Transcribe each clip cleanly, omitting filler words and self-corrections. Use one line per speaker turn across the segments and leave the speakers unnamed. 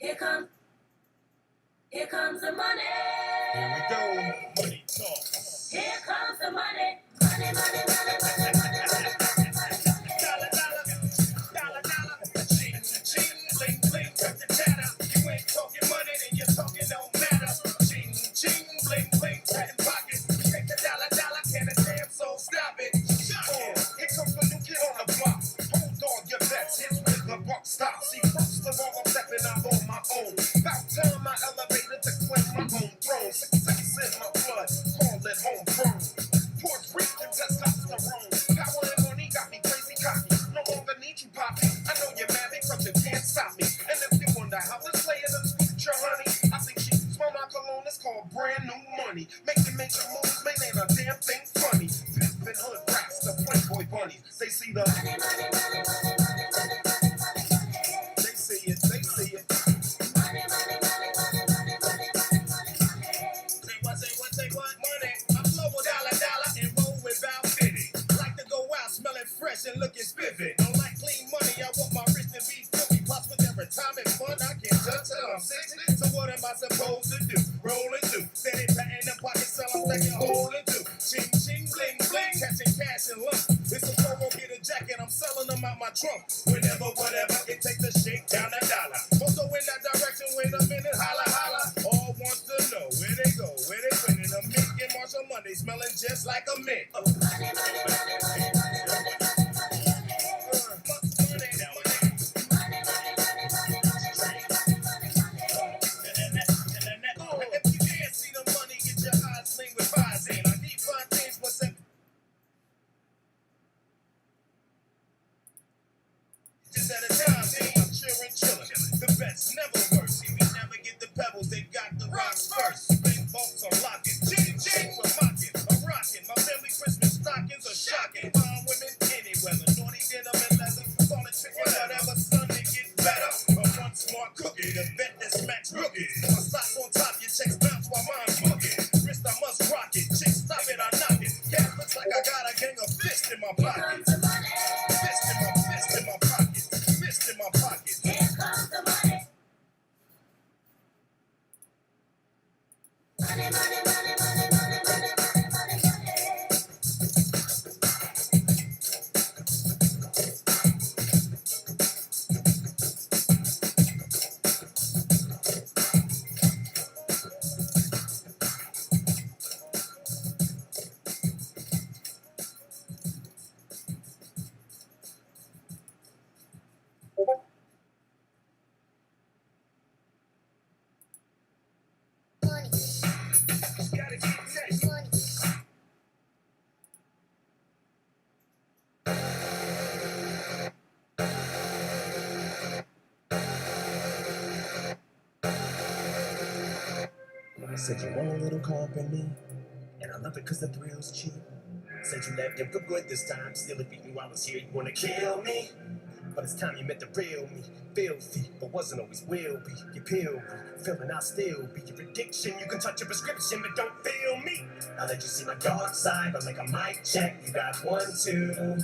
Here comes the money.
Here we go. Money talk.
Here comes the money. Money, money, money, money, money, money, money, money.
Dollar, dollar, dollar, dollar. Ching, ching, bling, bling, cut the chatter. You ain't talking money, then your talking don't matter. Ching, ching, bling, bling, cutting pockets. Take the dollar, dollar, can a damn soul stop it? Here comes the new kid on the block. Hold on, your bets hits with the buck stop. See, first of all, I'm stepping out on my own. About time I elevated to claim my own throne. Success in my blood, call it homegrown. Puerto Rican testosterone. Power and money got me crazy cocky. No longer need you, poppy. I know you're mad because you can't stop me. And if you wonder how this player does future, honey, I think she smell my cologne. It's called brand new money. Making major moves, man, ain't a damn thing funny. Pimp and hood rats, the Playboy bunnies. They see the
Money, money, money, money, money, money, money, money, money.
they see it, they see it.
Money, money, money, money, money, money, money, money, money.
Say what, say what, say what? Money. I flow with dollar, dollar and roll without 50. Like to go out smelling fresh and looking spiffy. Don't like clean money, I want my wrist to be filthy. Plus with every time it's fun, I can touch till I'm 60. So what am I supposed to do? Roll and do. Steady patting the pocket, sell I'm taking hold and do. Ching, ching, bling, bling, catching cash and lump. It's a pro, get a jacket, I'm selling them out my trunk. Whenever, whatever, it takes a shake down a dollar. Also in that direction, wait a minute, holla, holla. All wants to know where they go, where they winning. A mint get Marshall Monday, smelling just like a mint.
Money, money, money, money, money, money, money, money, money, money.
Money, now money.
Money, money, money, money, money, money, money, money, money.
If you can't see the money, get your eyes sling with Visine. I need fine things, what's that? Just at a time, I'm cheering, chillin'. The bets never work. See, we never get the pebbles, they got the rocks first. Big bolts are locking, ching, ching, we're mocking. I'm rocking, my family Christmas stockings are shocking. Fine women, any weather, naughty denim and leather. Call it chicken, whatever, son, it get better. A one smart cookie, the bet that smacks rookies. My stock's on top, your checks bounce while mine's booking. Wrist, I must rock it, chick, stop it, I knock it. Gas looks like I got a gang of fists in my
Here
pocket.
comes the money.
Fist in my pocket. Fist in my pocket.
Here comes the money. Money, money, money, money, money, money, money, money, money.
Gotta get next.
Said you want a little company, and I love it cause the thrill's cheap. Said you left him for good this time, still if you knew I was here, you wanna kill me. But it's time you met the real me, filthy, but wasn't always will be. You peel me, feeling I'll still be your addiction. You can touch your prescription, but don't feel me. I'll let you see my dark side, but like a mic check, you got 1, 2.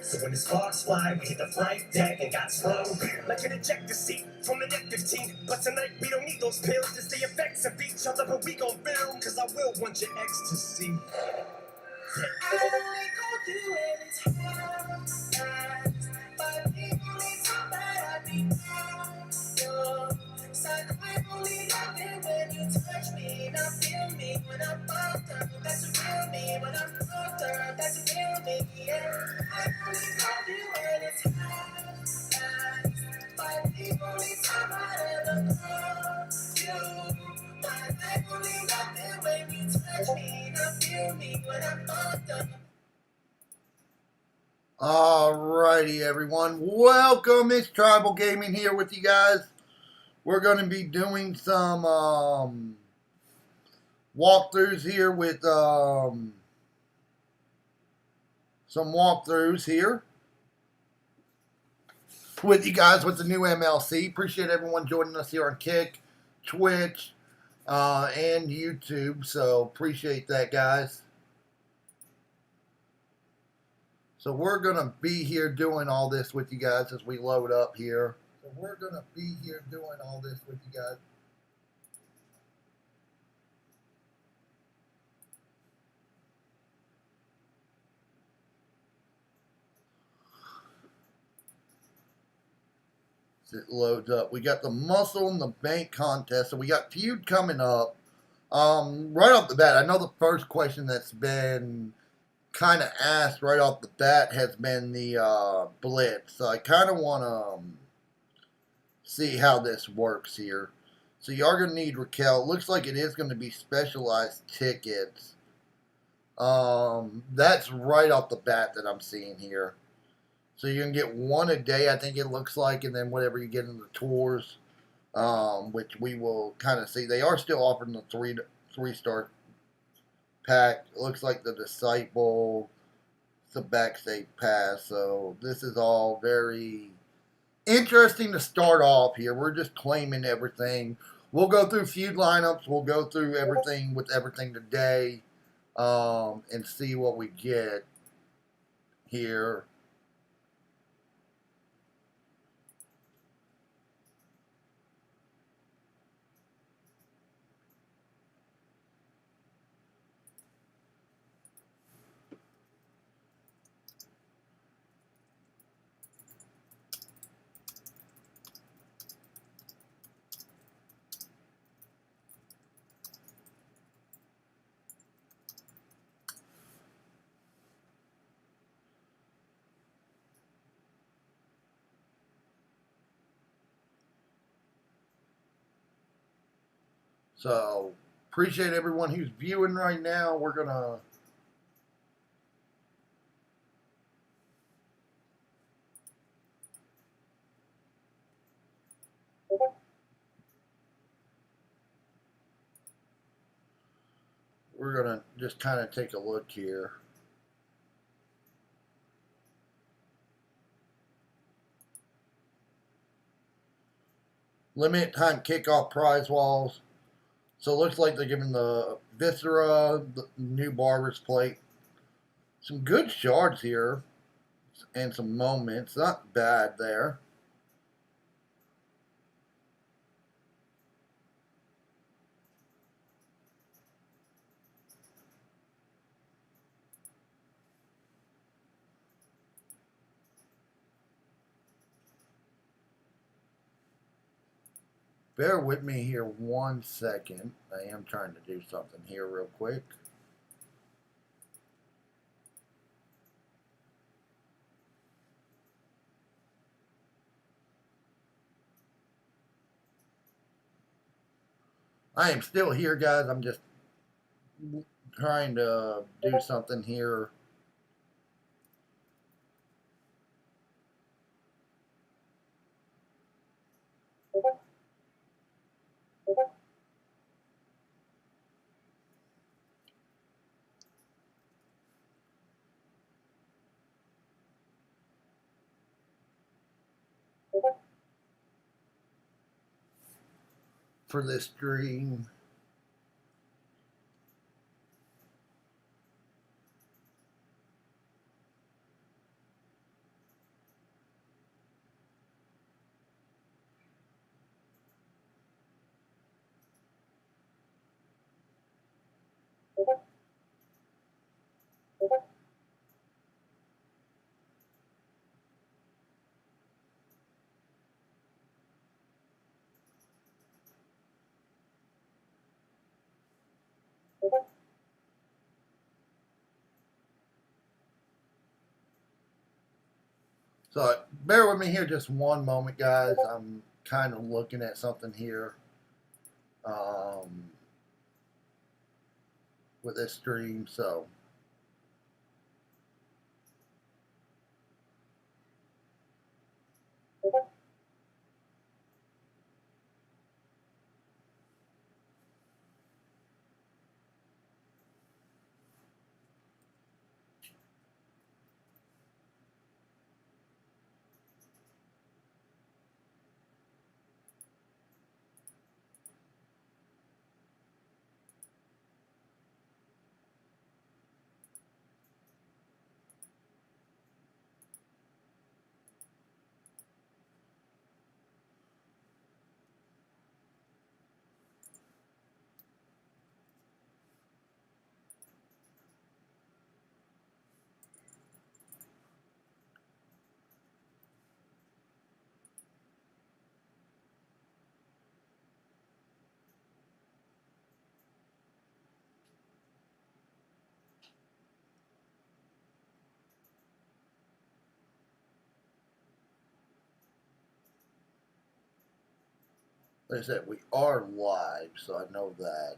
So when the sparks fly, we hit the flight deck and got sprung like an ejector seat from the F-15. But tonight we don't need those pills, it's the effects of each other, but we gon' film, cause I will want your ecstasy.
I only go through every time, but the only time that I be down, so I only love it when you touch me, not feel me when I'm fucked up. That's a real me when I'm fucked up. That's a real me, yeah. I only love you when it's high, but the only time I ever call you. I only love it when you touch me, not feel me when I'm fucked up.
Alrighty, everyone. Welcome. It's Tribal Gaming here with you guys. We're going to be doing some walkthroughs here with some walkthroughs here with you guys with the new MLC. Appreciate everyone joining us here on Kick, Twitch, and YouTube. So appreciate that, guys. So we're going to be here doing all this with you guys as we load up here.
So
we're gonna be here doing all this with you guys. It loads up. We got the Muscle in the Bank contest, so we got Feud coming up. Right off the bat, I know the first question that's been kind of asked right off the bat has been the Blitz. So I kind of want to see how this works here. So you are going to need Raquel. It looks like it is going to be specialized tickets. That's right off the bat that I'm seeing here. So you can get one a day, I think it looks like, and then whatever you get in the tours, which we will kind of see. They are still offering the three-star pack. It looks like the Disciple, the Backstage Pass. So this is all very interesting to start off here. We're just claiming everything. We'll go through feud lineups. We'll go through everything with everything today, and see what we get here. So, appreciate everyone who's viewing right now. We're going to just kind of take a look here. Limited time kickoff prize walls. So it looks like they're giving the Viscera, the new Barber's Plate. Some good shards here and some moments. Not bad there. Bear with me here 1 second. I am trying to do something here real quick. I am still here, guys. I'm just trying to do something here. For this stream. So bear with me here just one moment, guys. I'm kind of looking at something here with this stream. So Like I said, we are live, so I know that.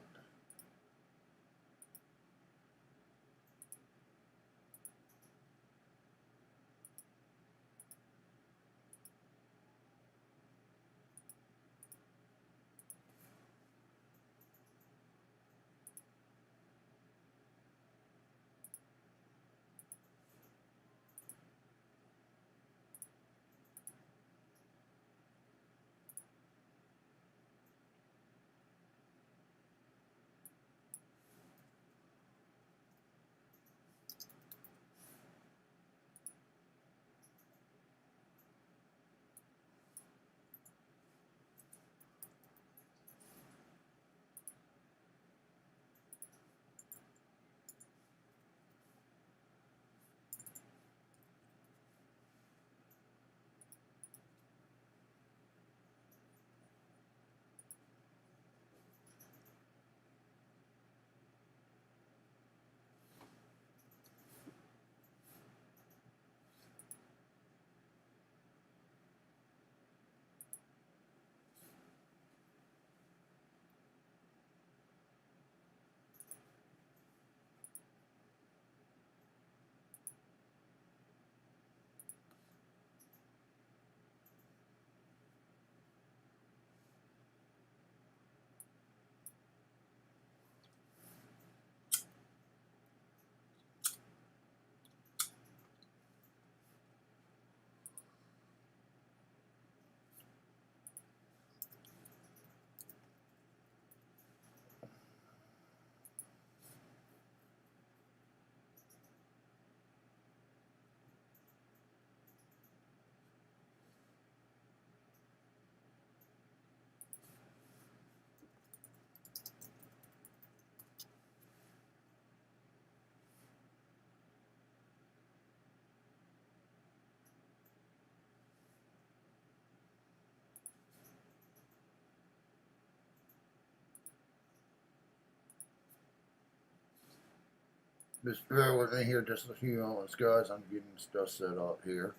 Just bear with me here just a few moments, guys. I'm getting stuff set up here.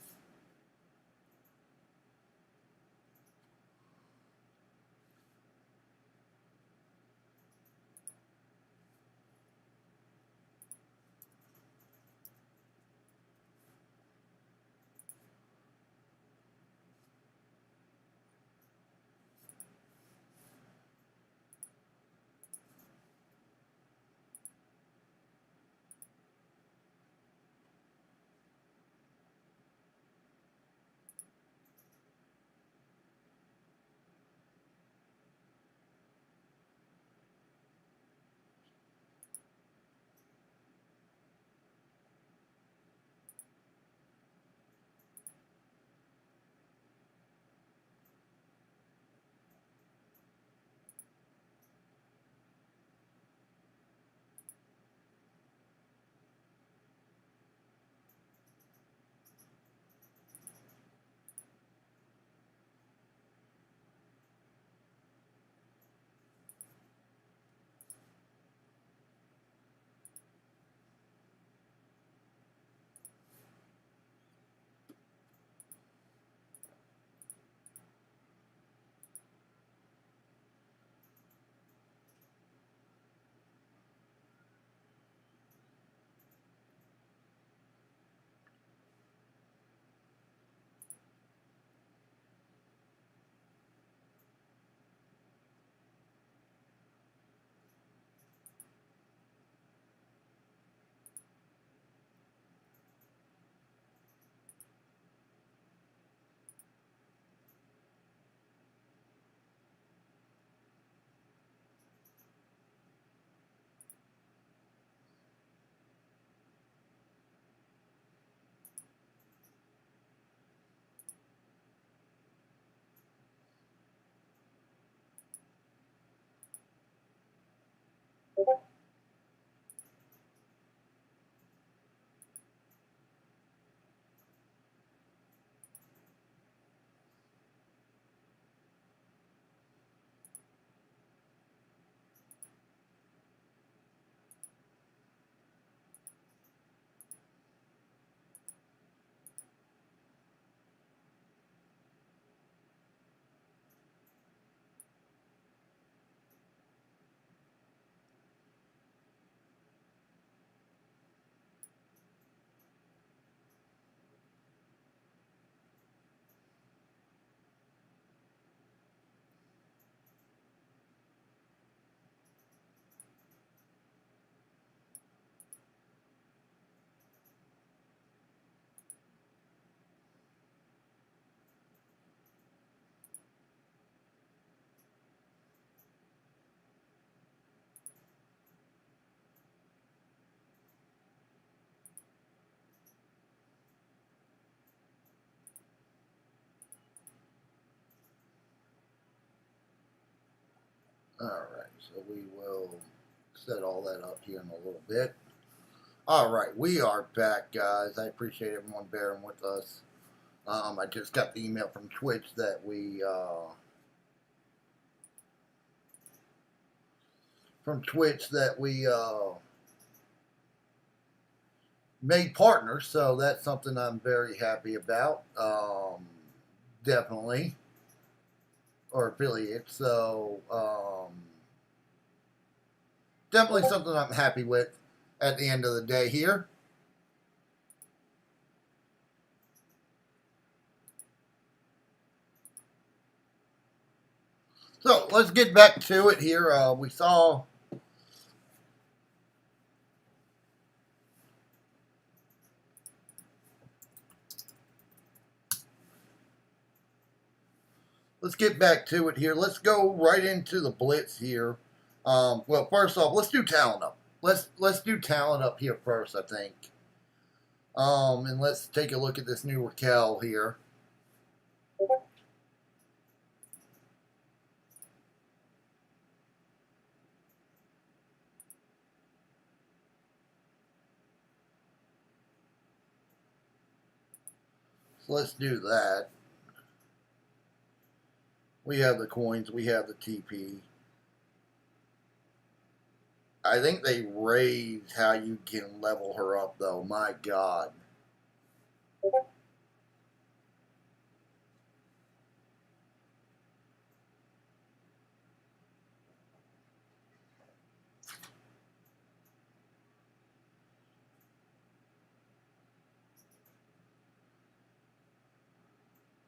Alright, so we will set all that up here in a little bit. Alright, we are back, guys. I appreciate everyone bearing with us. I just got the email from Twitch that we, made partners, so that's something I'm very happy about. Definitely. Or affiliates, so, definitely something I'm happy with at the end of the day here. So let's get back to it here. We saw let's get back to it here. Let's go right into the blitz here. Well, first off, let's do talent up. Let's do talent up here first, I think. And let's take a look at this new Raquel here. So let's do that. We have the coins. We have the TP. I think they raised how you can level her up, though. My God.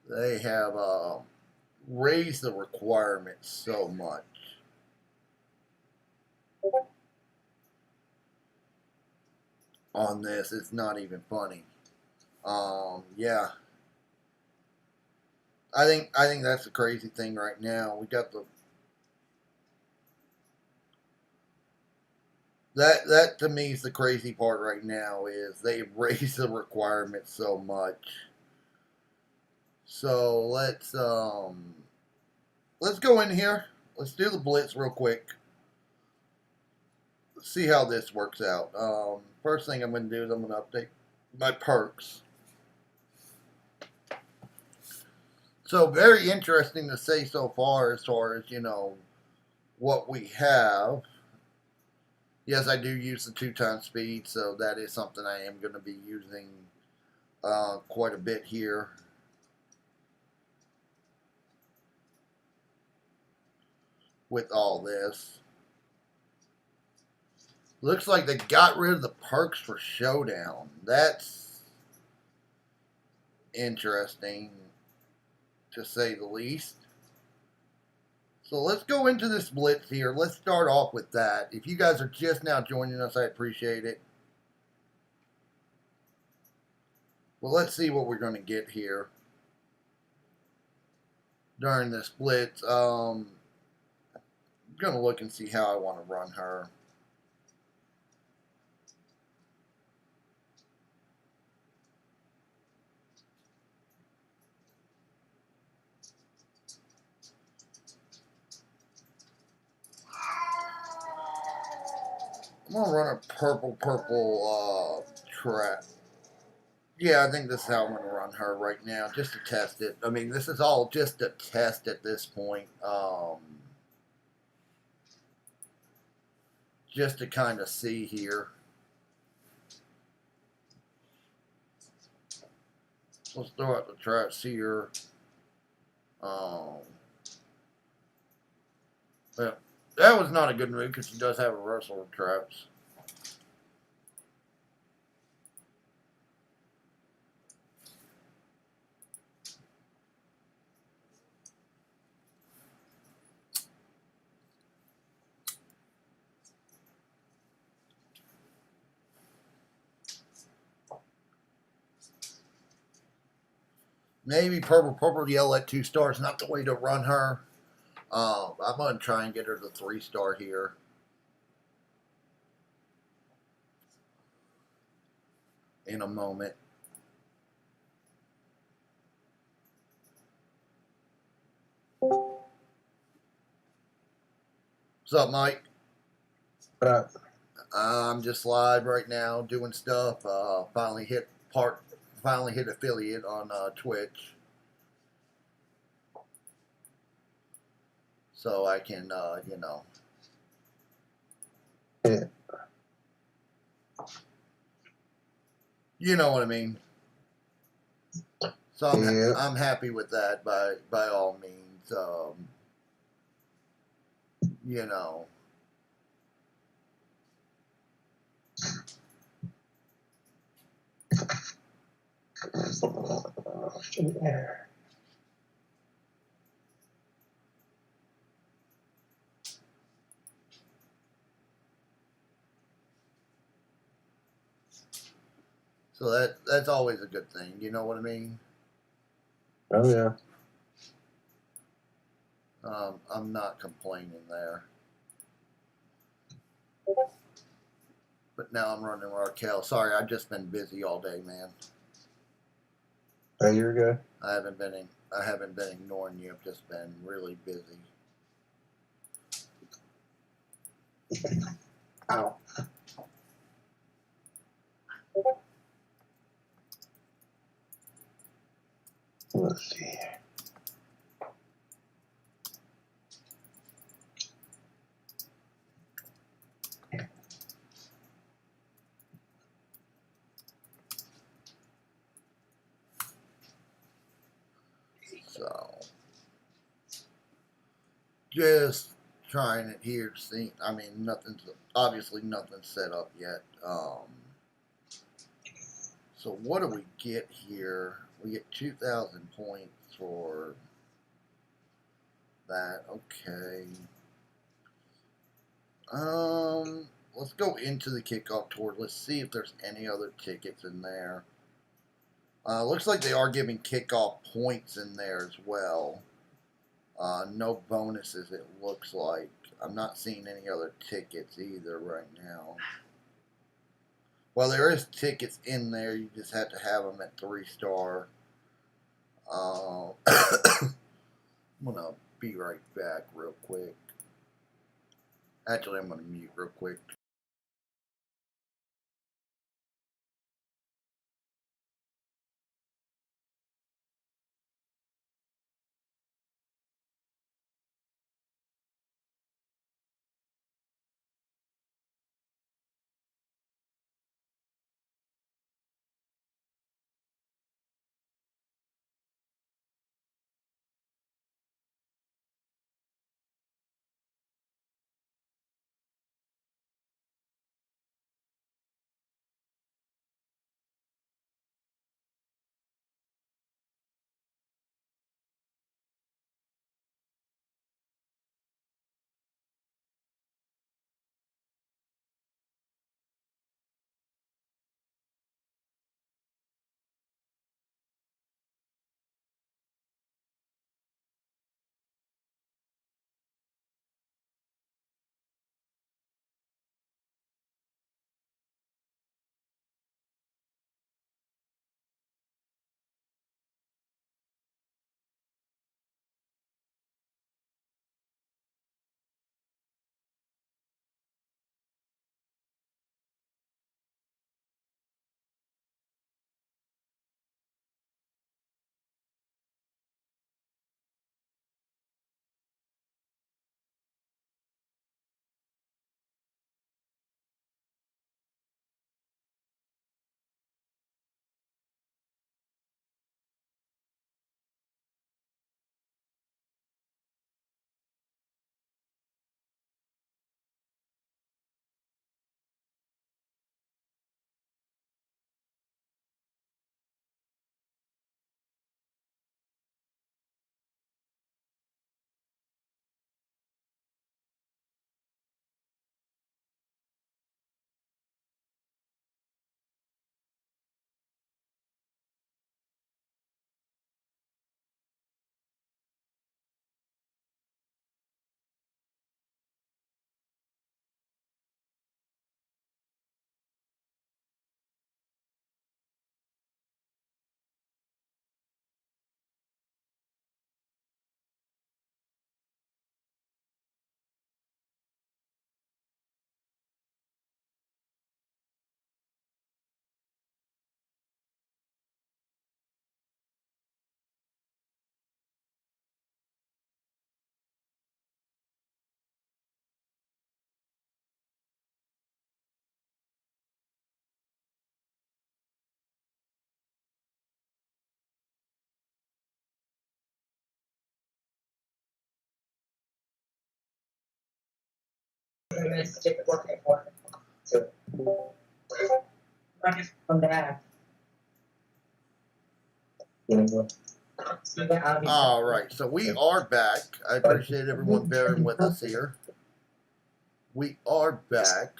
They have raised the requirements so much. On this, it's not even funny. Yeah. I think that's the crazy thing right now. We got that to me is the crazy part right now is they've raised the requirements so much. So let's go in here. Let's do the blitz real quick. Let's see how this works out. First thing I'm going to do is I'm going to update my perks. So very interesting to say so far as you know, what we have. Yes, I do use the 2-time speed, so that is something I am going to be using quite a bit here. With all this. Looks like they got rid of the perks for Showdown. That's interesting, to say the least. So let's go into this blitz here. Let's start off with that. If you guys are just now joining us, I appreciate it. Well, let's see what we're going to get here during this blitz. I'm going to look and see how I want to run her. I'm going to run a purple trap. Yeah, I think this is how I'm going to run her right now, just to test it. I mean, this is all just a test at this point. Just to kind of see here. Let's throw out the traps here. Well, that was not a good move because she does have a reversal of traps. Maybe purple yellow at 2 stars, not the way to run her. I'm going to try and get her to 3-star here. In a moment. What's up, Mike?
What up?
I'm just live right now doing stuff. Finally hit affiliate on Twitch, so I can
Yeah.
you know what I mean. So
Yeah.
I'm happy with that by all means. You know. So that's always a good thing. You know what I mean?
Oh yeah.
I'm not complaining there. But now I'm running Raquel. Sorry, I've just been busy all day, man.
Oh, you're good.
I haven't been ignoring you. I've just been really busy.
Ow. Let's see.
So just trying it here to see. I mean, obviously nothing's set up yet. So what do we get here? We get 2,000 points for that. Okay. Let's go into the kickoff tour. Let's see if there's any other tickets in there. Looks like they are giving kickoff points in there as well. No bonuses, it looks like. I'm not seeing any other tickets either right now. Well, there is tickets in there. You just have to have them at 3-star. I'm going to be right back real quick. Actually, I'm going to mute real quick.
I'm gonna stick working for it. I just come back. So I'll be-
All right, so we are back. I appreciate everyone bearing with us here. We are back.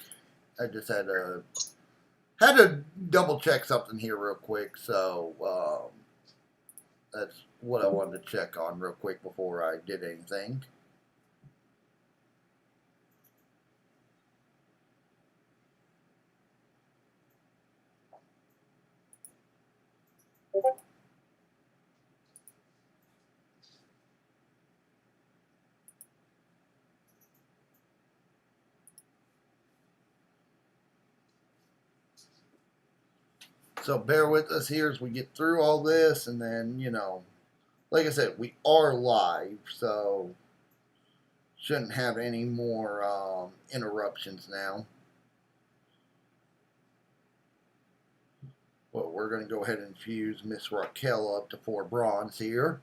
I just had to double check something here real quick, so that's what I wanted to check on real quick before I did anything. So bear with us here as we get through all this, and then, like I said, we are live, so shouldn't have any more interruptions now. But we're going to go ahead and infuse Miss Raquel up to 4 bronze here.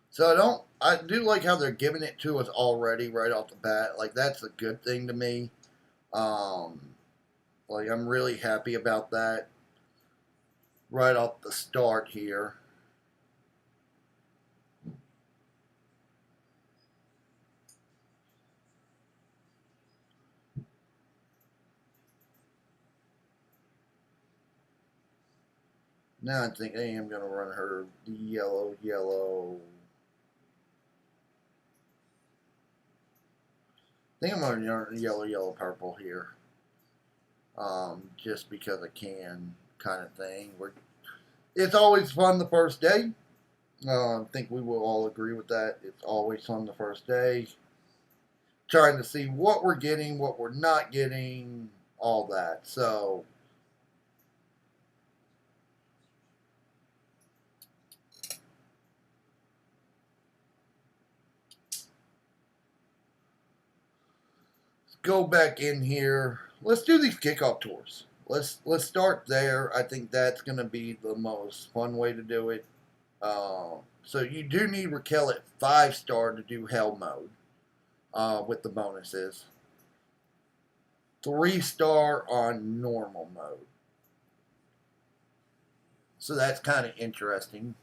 So I do like how they're giving it to us already right off the bat. Like, that's a good thing to me. Like, I'm really happy about that right off the start here. Now I think I am going to run her the yellow. I think I'm going to run yellow, purple here. Just because I can, kind of thing. It's always fun the first day. I think we will all agree with that. It's always fun the first day. Trying to see what we're getting, what we're not getting, all that. So, let's go back in here. Let's do these kickoff tours. Let's start there. I think that's going to be the most fun way to do it. So you do need Raquel at 5-star to do Hell mode with the bonuses. 3-star on normal mode. So that's kind of interesting.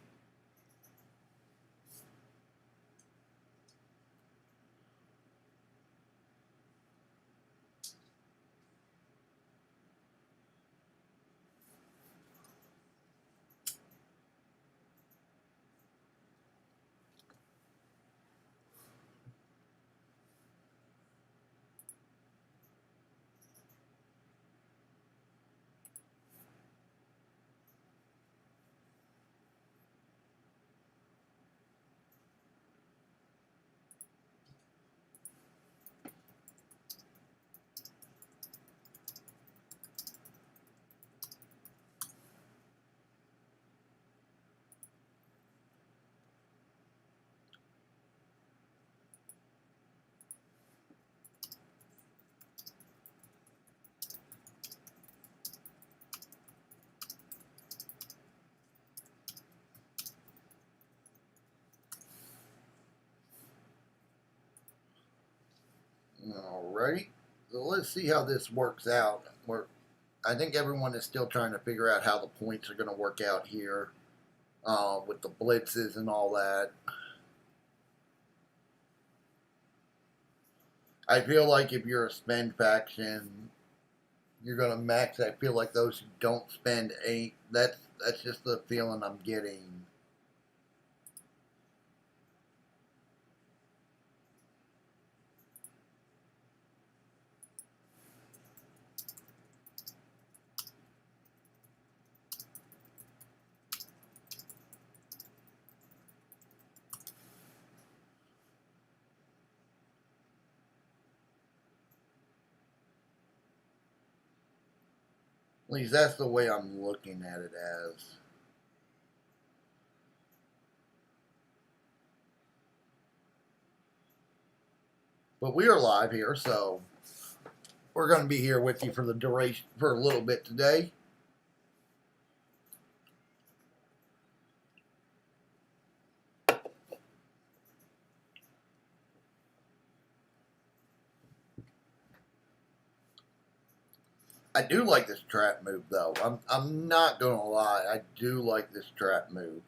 Alrighty, so let's see how this works out. I think everyone is still trying to figure out how the points are going to work out here with the blitzes and all that. I feel like if you're a spend faction, you're going to max. I feel like those who don't spend 8, that's just the feeling I'm getting. At least that's the way I'm looking at it as. But we are live here, so we're going to be here with you for the duration, for a little bit today. I do like this trap move, though. I'm not going to lie. I do like this trap move.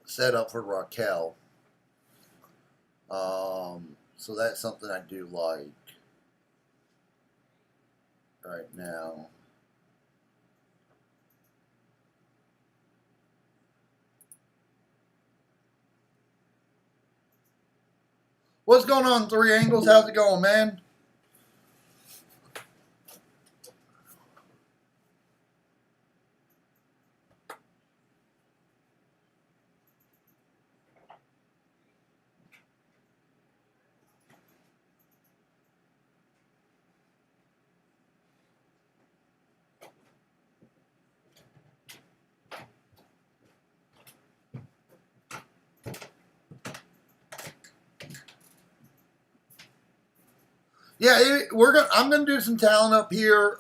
Set up for Raquel. So that's something I do like right now. What's going on, Three Angles? How's it going, man? Yeah, I'm gonna do some talent up here.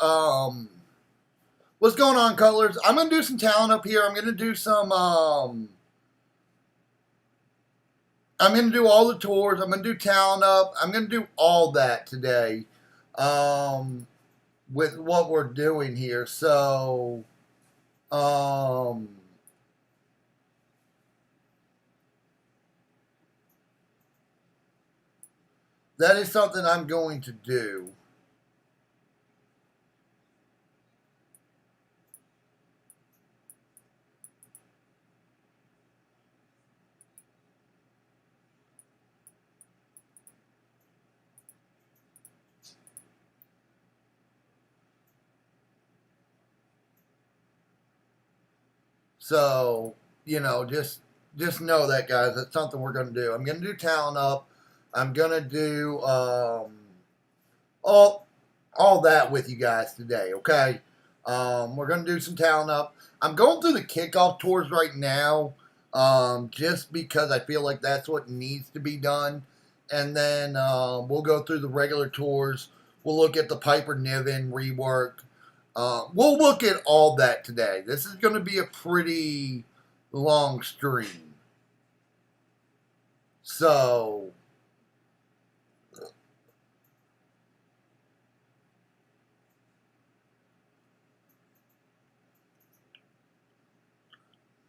What's going on, Colors? I'm gonna do some talent up here. I'm gonna do some. I'm gonna do all the tours. I'm gonna do talent up. I'm gonna do all that today. With what we're doing here, so. That is something I'm going to do. So, just know that, guys. That's something we're going to do. I'm going to do talent up. I'm going to do all that with you guys today, okay? We're going to do some talent up. I'm going through the kickoff tours right now just because I feel like that's what needs to be done. And then we'll go through the regular tours. We'll look at the Piper Niven rework. We'll look at all that today. This is going to be a pretty long stream. So,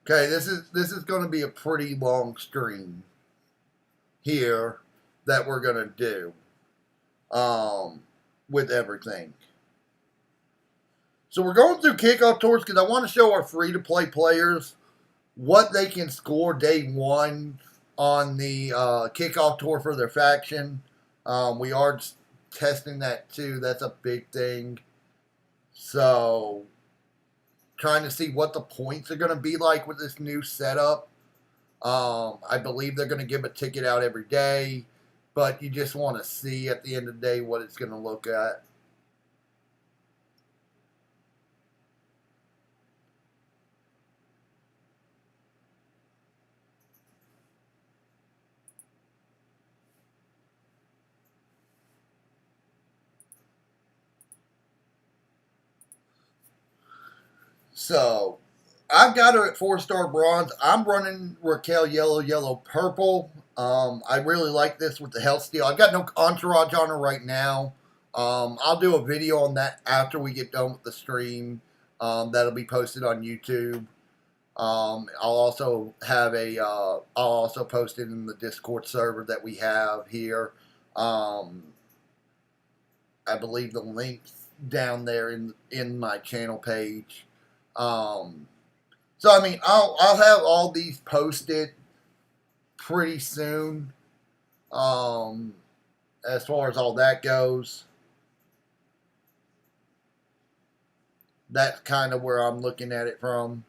okay, this is going to be a pretty long stream here that we're going to do with everything. So we're going through kickoff tours because I want to show our free-to-play players what they can score day one on the kickoff tour for their faction. We are testing that too. That's a big thing. So trying to see what the points are going to be like with this new setup. I believe they're going to give a ticket out every day, but you just want to see at the end of the day what it's going to look at. So, I've got her at 4-star bronze. I'm running Raquel yellow, purple. I really like this with the health steal. I've got no entourage on her right now. I'll do a video on that after we get done with the stream. That'll be posted on YouTube. I'll also have I'll also post it in the Discord server that we have here. I believe the link's down there in my channel page. So I mean, I'll have all these posted pretty soon. As far as all that goes, that's kind of where I'm looking at it from.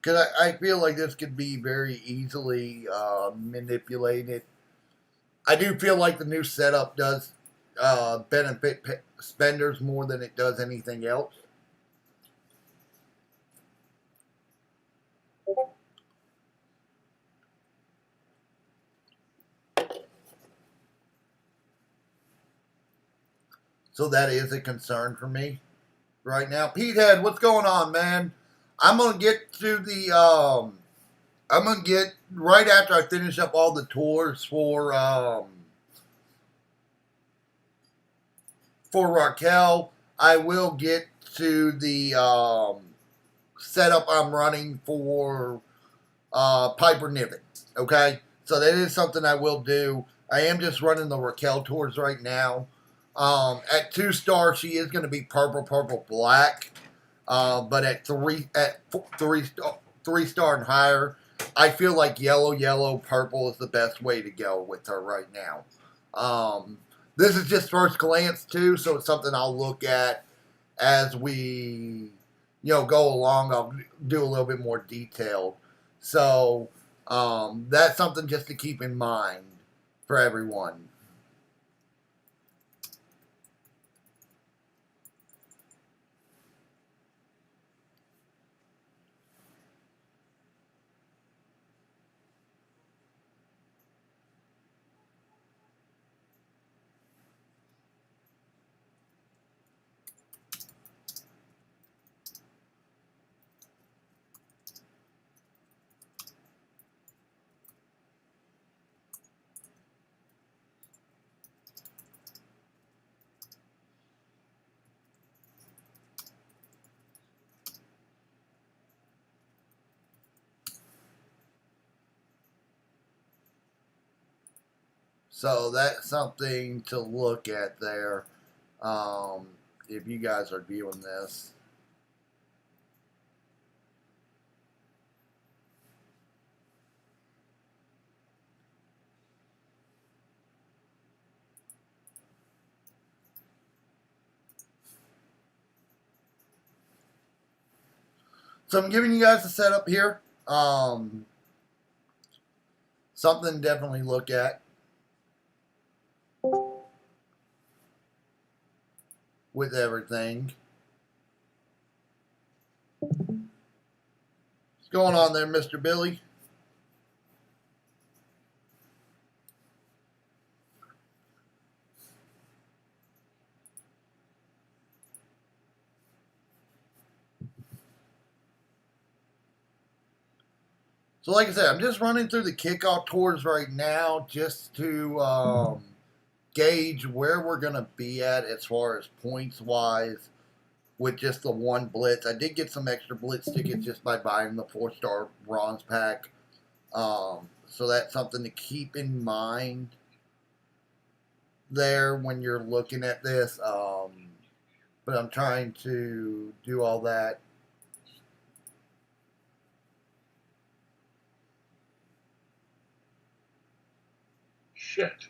Because I feel like this could be very easily manipulated. I do feel like the new setup does benefit spenders more than it does anything else. So that is a concern for me right now. Pete Head, what's going on, man? I'm gonna get to the I'm gonna get right after I finish up all the tours for Raquel. I will get to the setup I'm running for Piper Niven. Okay, so that is something I will do. I am just running the Raquel tours right now. At 2-star, she is going to be purple, black. But at three star and higher, I feel like yellow, purple is the best way to go with her right now. This is just first glance too, so it's something I'll look at as we, go along. I'll do a little bit more detailed. So that's something just to keep in mind for everyone. So that's something to look at there if you guys are viewing this. So I'm giving you guys a setup here. Something to definitely look at. With everything. What's going on there, Mr. Billy? So like I said, I'm just running through the kickoff tours right now just to gauge where we're going to be at as far as points-wise with just the one Blitz. I did get some extra Blitz tickets just by buying the 4-star bronze pack. So that's something to keep in mind there when you're looking at this. But I'm trying to do all that.
Shit.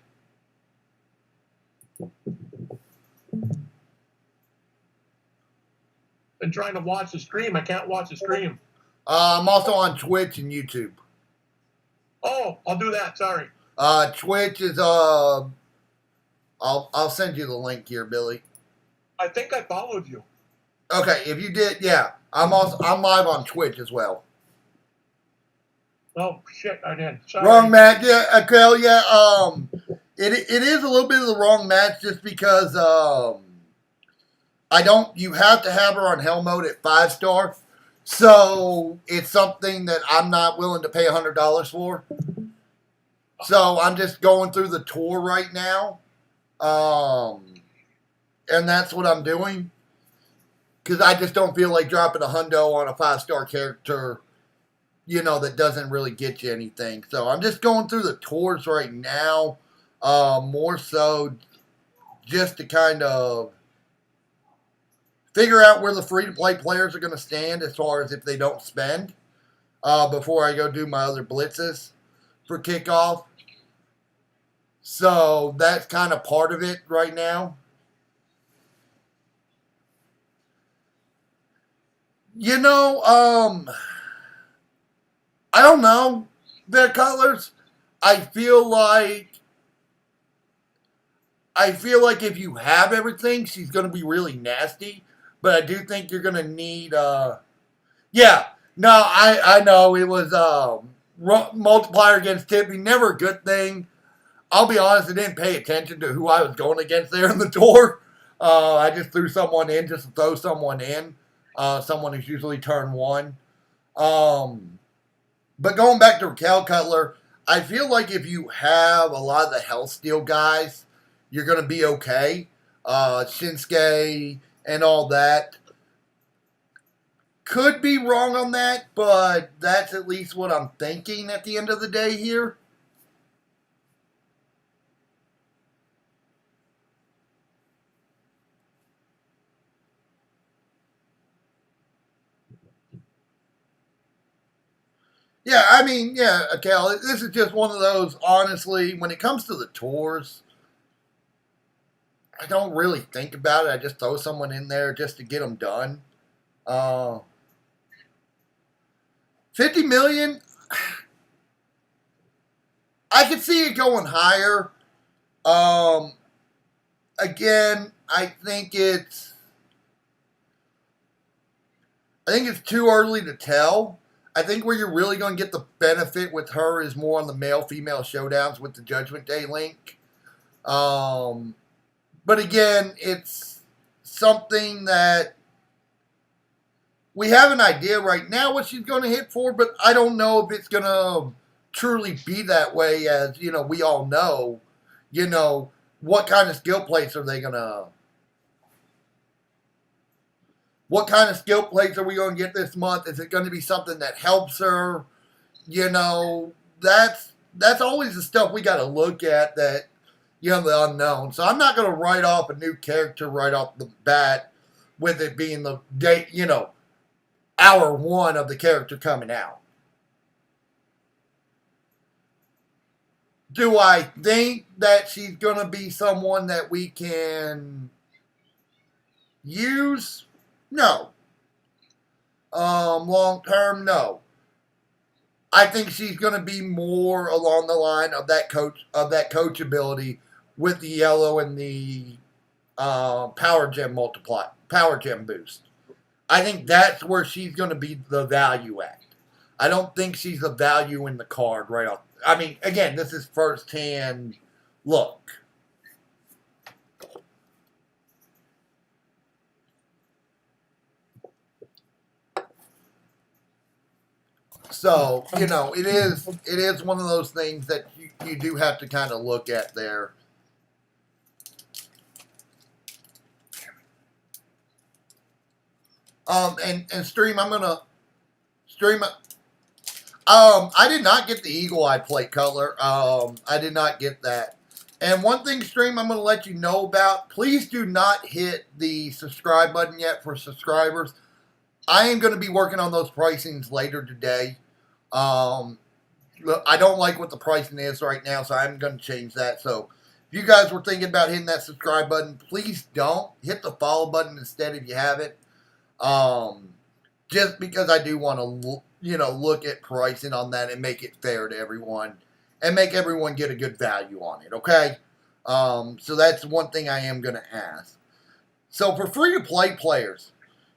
Been trying to watch the stream. I can't watch the stream.
I'm also on Twitch and YouTube.
Oh, I'll do that. Sorry.
Twitch is I'll send you the link here, Billy.
I think I followed you.
Okay, if you did, yeah. I'm live on Twitch as well.
Oh shit, I did. Sorry.
Wrong match, yeah, okay, yeah. It is a little bit of the wrong match just because You have to have her on hell mode at 5-star. So it's something that I'm not willing to pay $100 for. So I'm just going through the tour right now. And that's what I'm doing. Because I just don't feel like dropping a hundo on a 5-star character, that doesn't really get you anything. So I'm just going through the tours right now. More so just to kind of figure out where the free-to-play players are going to stand as far as if they don't spend before I go do my other blitzes for kickoff. So that's kind of part of it right now. I don't know, the Cutlers. I feel like if you have everything, she's going to be really nasty. But I do think you're going to need, I know it was multiplier against Tippy, never a good thing. I'll be honest, I didn't pay attention to who I was going against there in the tour. I just threw someone in just to throw someone in. Someone who's usually turn 1. But going back to Raquel Cutler, I feel like if you have a lot of the Hell Steel guys, you're going to be okay. Shinsuke and all that. Could be wrong on that, but that's at least what I'm thinking at the end of the day here. Cal, this is just one of those, honestly, when it comes to the tours, I don't really think about it. I just throw someone in there just to get them done. 50 million, I could see it going higher. Again, I think it's too early to tell. I think where you're really going to get the benefit with her is more on the male-female showdowns with the Judgment Day link. But again, it's something that we have an idea right now what she's going to hit for, but I don't know if it's going to truly be that way as, we all know, what kind of skill plates are they going to... What kind of skill plates are we going to get this month? Is it going to be something that helps her? That's always the stuff we got to look at that, the unknown. So I'm not going to write off a new character right off the bat with it being the date, hour 1 of the character coming out. Do I think that she's going to be someone that we can use? No. Long term, no. I think she's going to be more along the line of that coachability with the yellow and the power gem boost. I think that's where she's going to be the value at. I don't think she's the value in the card right off. I mean, again, this is first-hand look. So, it is one of those things that you do have to kind of look at there. And stream, I'm gonna stream. I did not get the Eagle Eye plate color. I did not get that. And one thing, stream, I'm gonna let you know about. Please do not hit the subscribe button yet for subscribers. I am going to be working on those pricings later today. Look, I don't like what the pricing is right now, so I'm going to change that. So if you guys were thinking about hitting that subscribe button, please don't. Hit the follow button instead if you haven't. Just because I do want to, look at pricing on that and make it fair to everyone and make everyone get a good value on it, okay? So that's one thing I am going to ask. So for free-to-play players,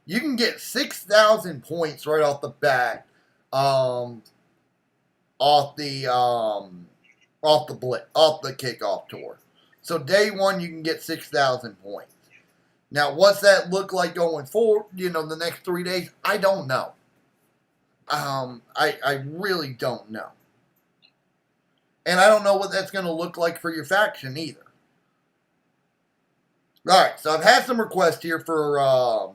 you can get 6,000 points right off the bat off the kickoff tour. So day 1 you can get 6,000 points. Now, what's that look like going forward, the next 3 days? I don't know. I really don't know. And I don't know what that's going to look like for your faction either. All right, so I've had some requests here for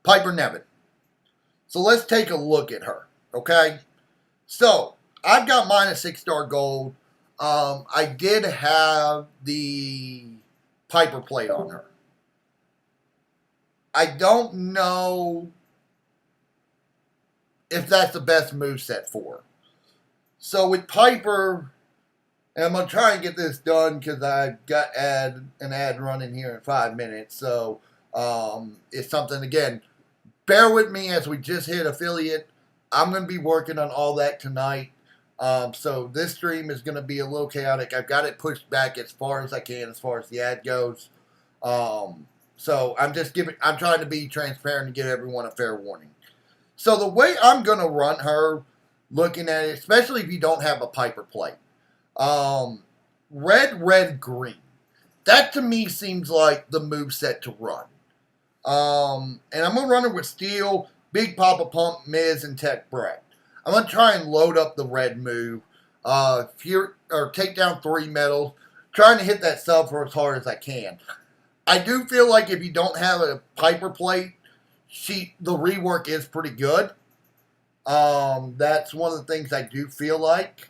Piper Niven. So let's take a look at her, okay? So I've got mine a 6-star gold. I did have the Piper plate on her. I don't know if that's the best moveset for her. So with Piper, and I'm going to try and get this done because I've got an ad running here in 5 minutes. So it's something, again, bear with me as we just hit affiliate. I'm going to be working on all that tonight. So this stream is going to be a little chaotic. I've got it pushed back as far as I can as far as the ad goes. So I'm trying to be transparent and give everyone a fair warning. So the way I'm going to run her, looking at it, especially if you don't have a Piper plate, red, green. That to me seems like the moveset to run. And I'm going to run her with Steel, Big Papa Pump, Miz, and Tech Brett. I'm going to try and load up the red move, take down 3 medals, trying to hit that sub for as hard as I can. I do feel like if you don't have a Piper plate, the rework is pretty good. That's one of the things I do feel like.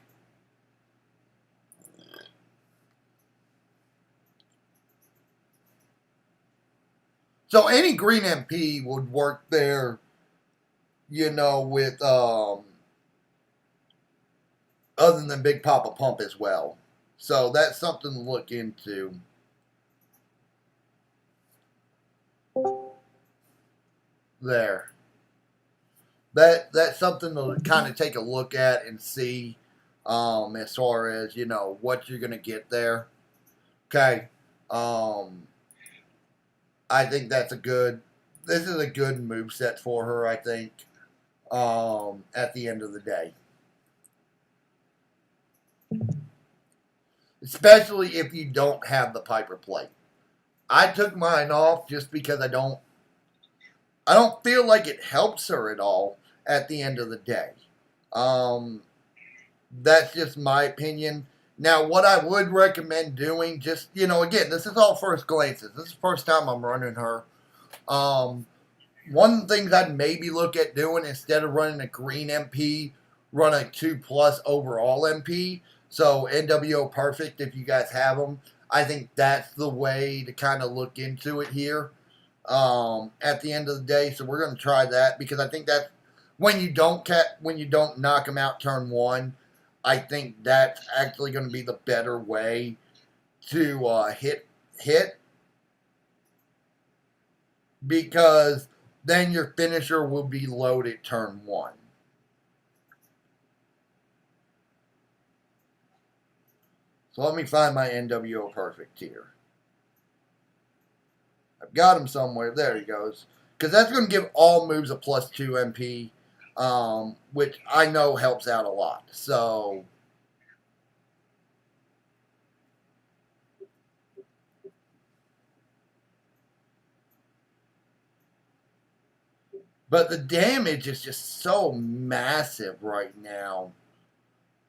So any green MP would work there, with other than Big Papa Pump as well. So that's something to look into. There. That's something to kind of take a look at and see as far as, what you're going to get there. Okay. I think this is a good moveset for her, I think, at the end of the day. Especially if you don't have the Piper plate. I took mine off just because I don't feel like it helps her at all at the end of the day. That's just my opinion. Now, what I would recommend doing, just, again, this is all first glances. This is the first time I'm running her. One of the things I'd maybe look at doing, instead of running a green MP, run a 2+ overall MP. So NWO Perfect, if you guys have them. I think that's the way to kind of look into it here at the end of the day. So we're going to try that, because I think that's when you don't knock them out turn 1. I think that's actually going to be the better way to hit, because then your finisher will be loaded turn 1. So let me find my NWO Perfect here. I've got him somewhere. There he goes. Because that's going to give all moves a +2 MP. Which I know helps out a lot. So, but the damage is just so massive right now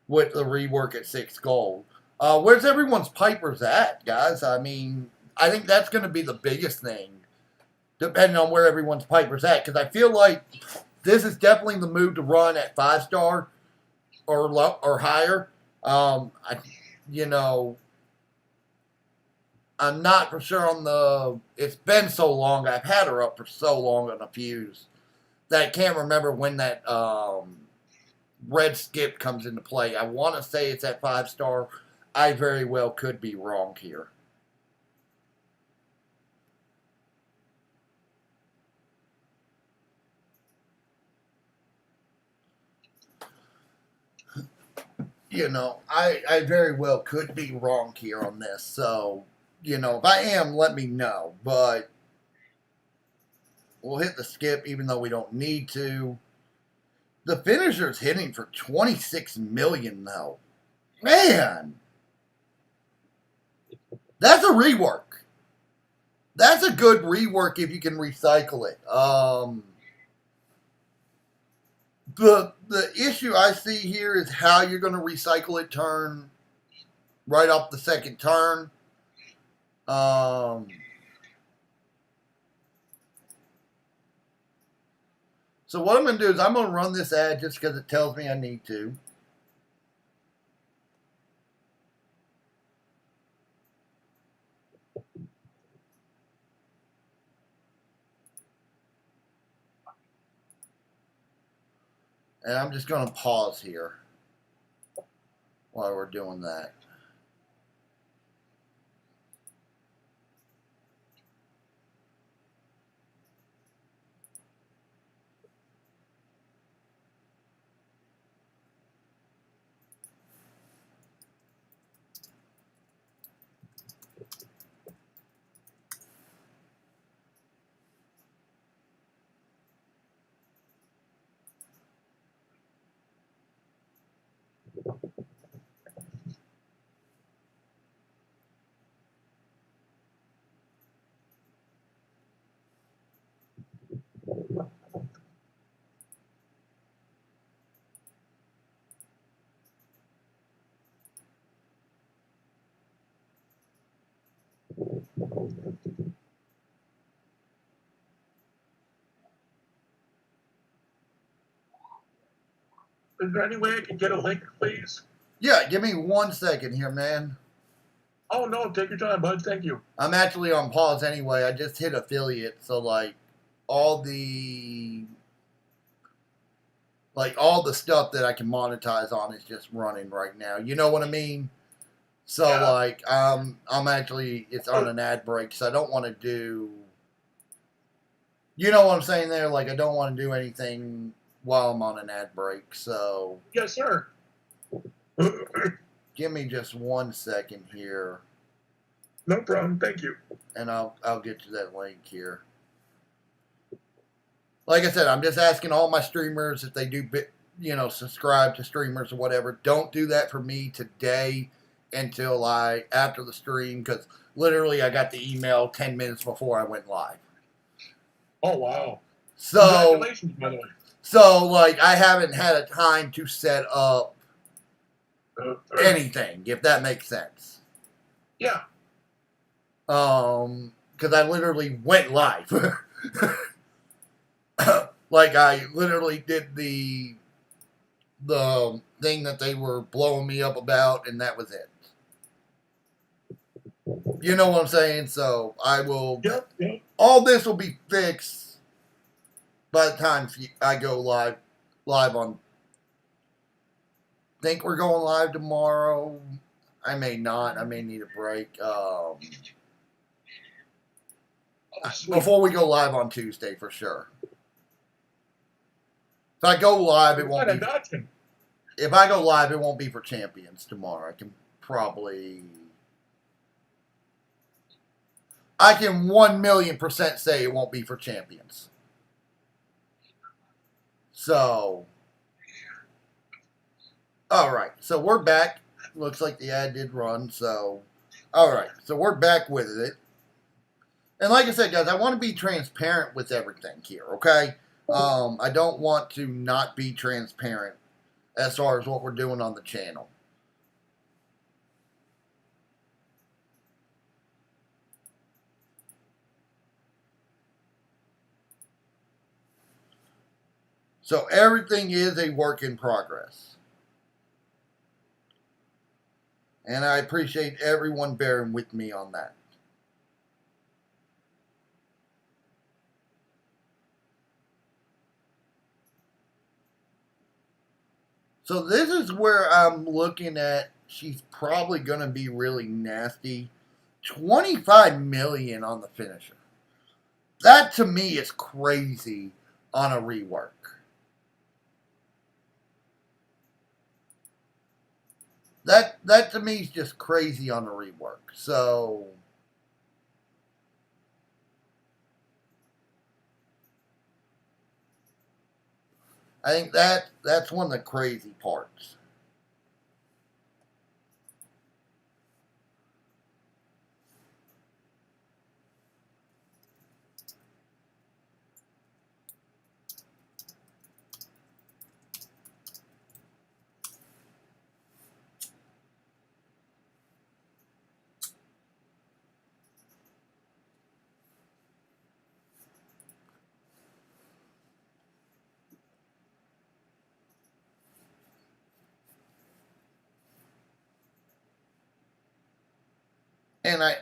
with the rework at 6 gold. Where's everyone's Pipers at, guys? I mean, I think that's going to be the biggest thing, depending on where everyone's Piper's at, because I feel like this is definitely the move to run at 5-star or higher. I'm not for sure on it's been so long. I've had her up for so long on a fuse that I can't remember when that red skip comes into play. I want to say it's at 5-star. I very well could be wrong here. I very well could be wrong here on this. So, if I am, let me know. But we'll hit the skip even though we don't need to. The finisher's hitting for 26 million, though. Man! That's a rework. That's a good rework if you can recycle it. The issue I see here is how you're going to recycle it turn right off the second turn. So what I'm going to do is I'm going to run this ad just because it tells me I need to. And I'm just going to pause here while we're doing that.
Is there any way I can get a link, please?
Yeah, give me 1 second here, man.
Oh, no, take your time, bud. Thank you.
I'm actually on pause anyway. I just hit affiliate, so like all the stuff that I can monetize on is just running right now. You know what I mean? So
Yeah.
like I'm actually it's on an ad break, so I don't want to do. You know what I'm saying there? Like I don't want to do anything while I'm on an ad break. So
Yes, sir.
give me just 1 second here,
No problem. Thank you.
and I'll get you that link here. Like I said, I'm just asking all my streamers if they do, subscribe to streamers or whatever. Don't do that for me today until after the stream, because literally I got the email 10 minutes before I went live.
Oh, wow.
So,
Congratulations, by the way.
I haven't had a time to set up anything, if that makes sense.
Yeah.
Because I literally went live. Like I literally did the thing that they were blowing me up about, and that was it. You know what I'm saying? So I will.
Yep.
All this will be fixed by the time I go live on. Think we're going live tomorrow. I may not. I may need a break.
Sweet.
Before we go live on Tuesday, for sure. If I go live, it won't be. If I go live, it won't be for champions tomorrow. I can 1,000,000% say it won't be for champions. So, all right. So we're back. Looks like the ad did run. So, all right. So we're back with it. And like I said, guys, I want to be transparent with everything here, okay? I don't want to not be transparent as far as what we're doing on the channel. So everything is a work in progress. And I appreciate everyone bearing with me on that. So this is where I'm looking at. She's probably going to be really nasty. 25 million on the finisher. That to me is crazy on a rework. That to me is just crazy on a rework. So I think that's one of the crazy parts. And I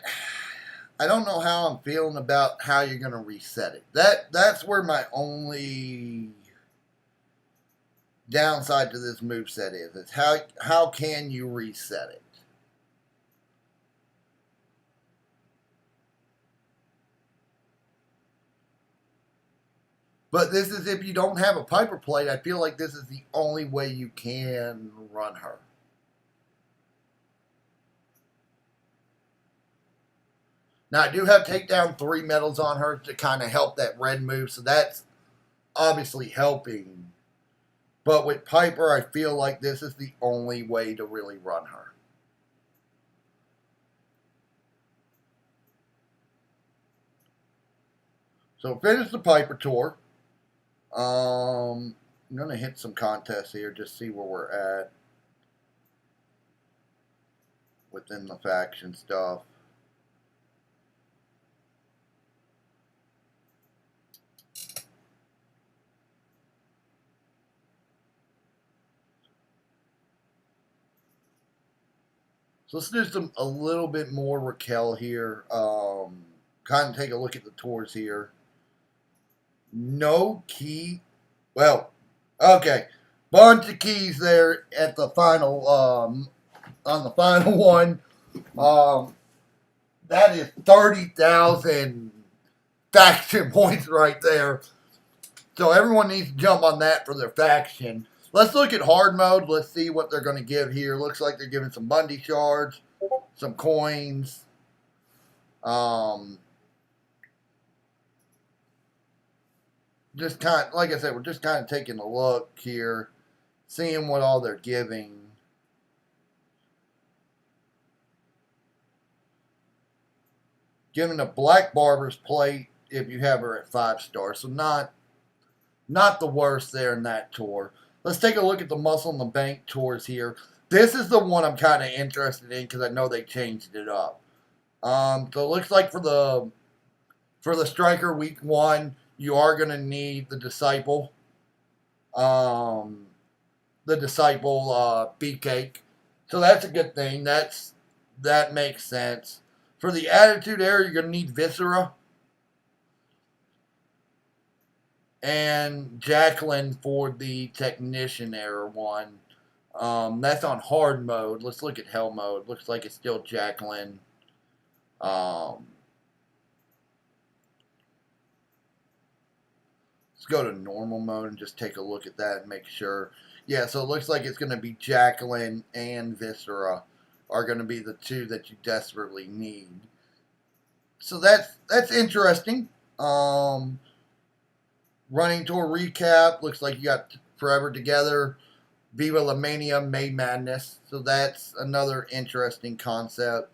don't know how I'm feeling about how you're going to reset it. That's where my only downside to this moveset is. It's how can you reset it? But this is if you don't have a Piper plate, I feel like this is the only way you can run her. Now, I do have takedown 3 medals on her to kind of help that red move, so that's obviously helping. But with Piper, I feel like this is the only way to really run her. So finish the Piper tour. I'm going to hit some contests here, just see where we're at within the faction stuff. So let's do a little bit more Raquel here. Kind of take a look at the tours here. No key. Well, okay. Bunch of keys there at the final, on the final one. That is 30,000 faction points right there. So everyone needs to jump on that for their faction. Let's look at hard mode. Let's see what they're going to give here. Looks like they're giving some Bundy shards, some coins. Just kind of, like I said, we're just kind of taking a look here, seeing what all they're giving. Giving a Black Barber's plate if you have her at 5 stars. So not the worst there in that tour. Let's take a look at the Muscle in the Bank tours here. This is the one I'm kind of interested in because I know they changed it up. So it looks like for the Striker Week 1, you are going to need the Disciple. The Disciple Beefcake. So that's a good thing. That makes sense. For the Attitude Era, you're going to need Viscera. And Jacqueline for the Technician Era one. That's on hard mode. Let's look at hell mode. Looks like it's still Jacqueline. Let's go to normal mode and just take a look at that and make sure. Yeah, so it looks like it's going to be Jacqueline and Viscera are going to be the 2 that you desperately need. So that's interesting. Running tour recap. Looks like you got Forever Together, Viva La Mania, May Madness. So that's another interesting concept.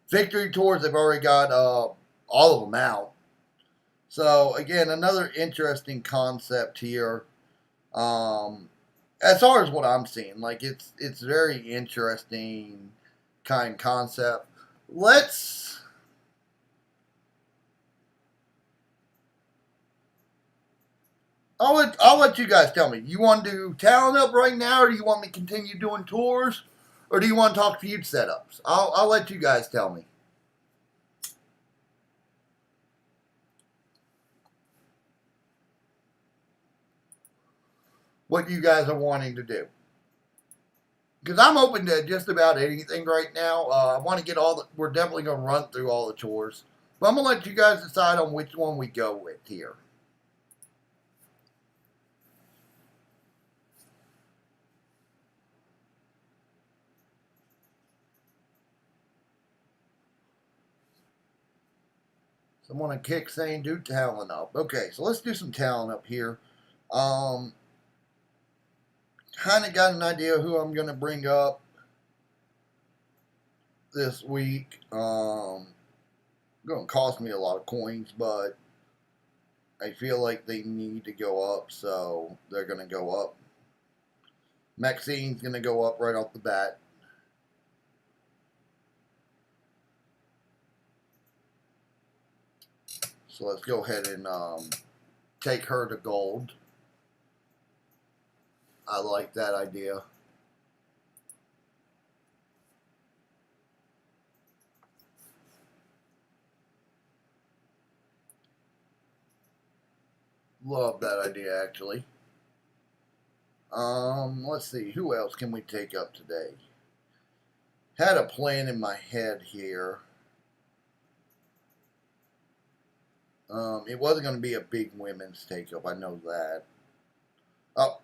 Victory tours, they've already got all of them out. So again, another interesting concept here. As far as what I'm seeing, like it's very interesting kind of concept. I'll let you guys tell me. You want to do Talent Up right now, or do you want me to continue doing tours, or do you want to talk feud setups? I'll let you guys tell me. What you guys are wanting to do. Because I'm open to just about anything right now. I want to get we're definitely going to run through all the tours. But I'm going to let you guys decide on which one we go with here. Someone on Kick saying do Talent Up. Okay, so let's do some Talent Up here. Kind of got an idea who I'm going to bring up this week. Going to cost me a lot of coins, but I feel like they need to go up, so they're going to go up. Maxine's going to go up right off the bat. So let's go ahead and take her to gold. I like that idea. Love that idea, actually. Let's see. Who else can we take up today? Had a plan in my head here. It wasn't going to be a big women's take-up. I know that. Oh,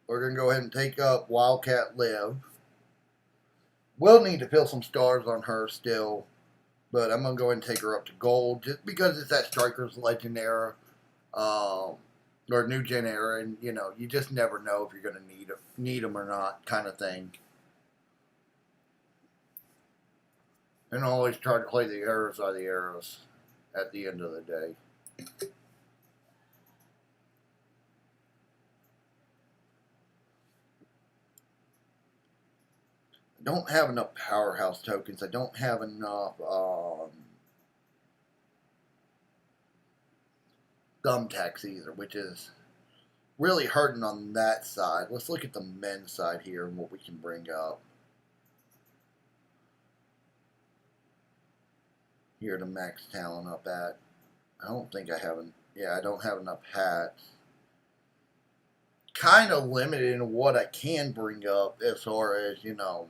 we're going to go ahead and take up Wildcat Liv. We'll need to fill some stars on her still. But I'm going to go ahead and take her up to gold. Just because it's that Strikers Legend era. Or New Gen era. And, you know, you just never know if you're going to need them or not kind of thing. And always try to play the arrows are the arrows at the end of the day. I don't have enough powerhouse tokens. I don't have enough thumbtacks either, which is really hurting on that side. Let's look at the men's side here and what we can bring up. Here to max talent up at. I don't think I have I don't have enough hats. Kind of limited in what I can bring up as far as, you know,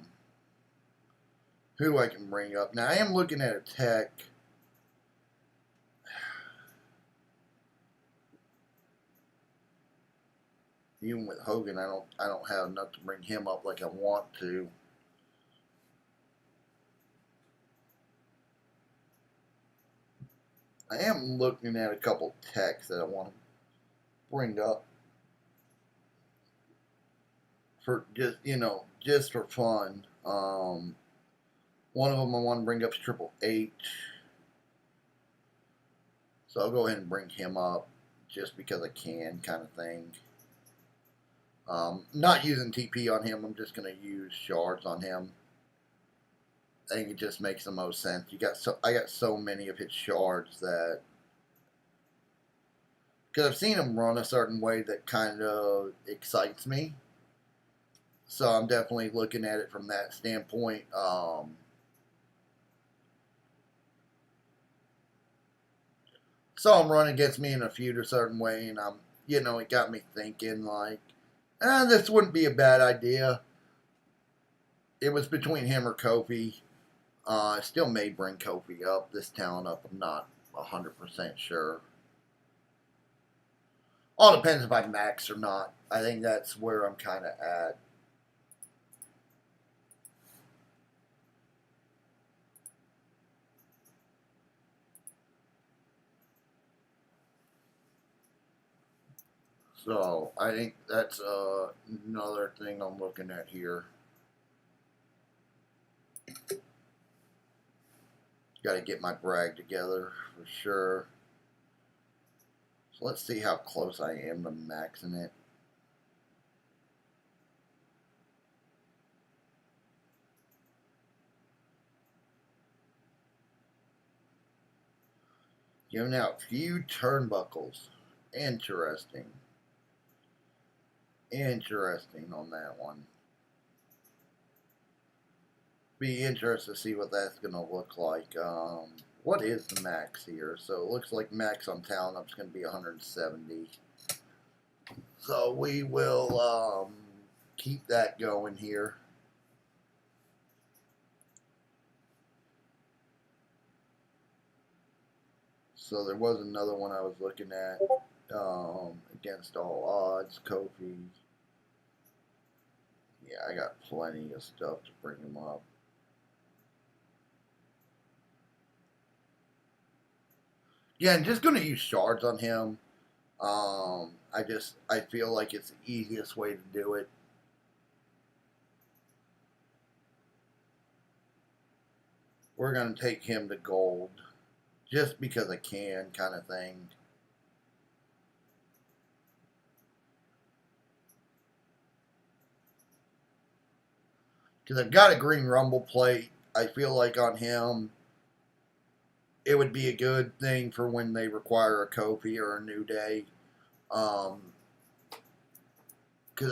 who I can bring up. Now I am looking at a tech. Even with Hogan, I don't have enough to bring him up like I want to. I am looking at a couple techs that I want to bring up for just, you know, just for fun. One of them I want to bring up is Triple H. So I'll go ahead and bring him up just because I can, kind of thing. Not using TP on him. I'm just going to use shards on him. I think it just makes the most sense. I got so many of his shards that, because I've seen him run a certain way that kind of excites me. So I'm definitely looking at it from that standpoint. Saw him run against me in a feud a certain way, and you know, it got me thinking like, this wouldn't be a bad idea. It was between him or Kofi. I still may bring Kofi up, this talent up. I'm not 100% sure. All depends if I max or not. I think that's where I'm kind of at. So, I think that's another thing I'm looking at here. Got to get my brag together for sure. So let's see how close I am to maxing it. Giving out few turnbuckles. Interesting. Interesting on that one. Be interested to see what that's going to look like. What is the max here? So it looks like max on talent up is going to be 170. So we will keep that going here. So there was another one I was looking at. Against all odds, Kofi. Yeah, I got plenty of stuff to bring him up. Yeah, I'm just going to use shards on him. I feel like it's the easiest way to do it. We're going to take him to gold. Just because I can, kind of thing. Because I've got a Green Rumble plate. I feel like on him, it would be a good thing for when they require a Kofi or a New Day. Because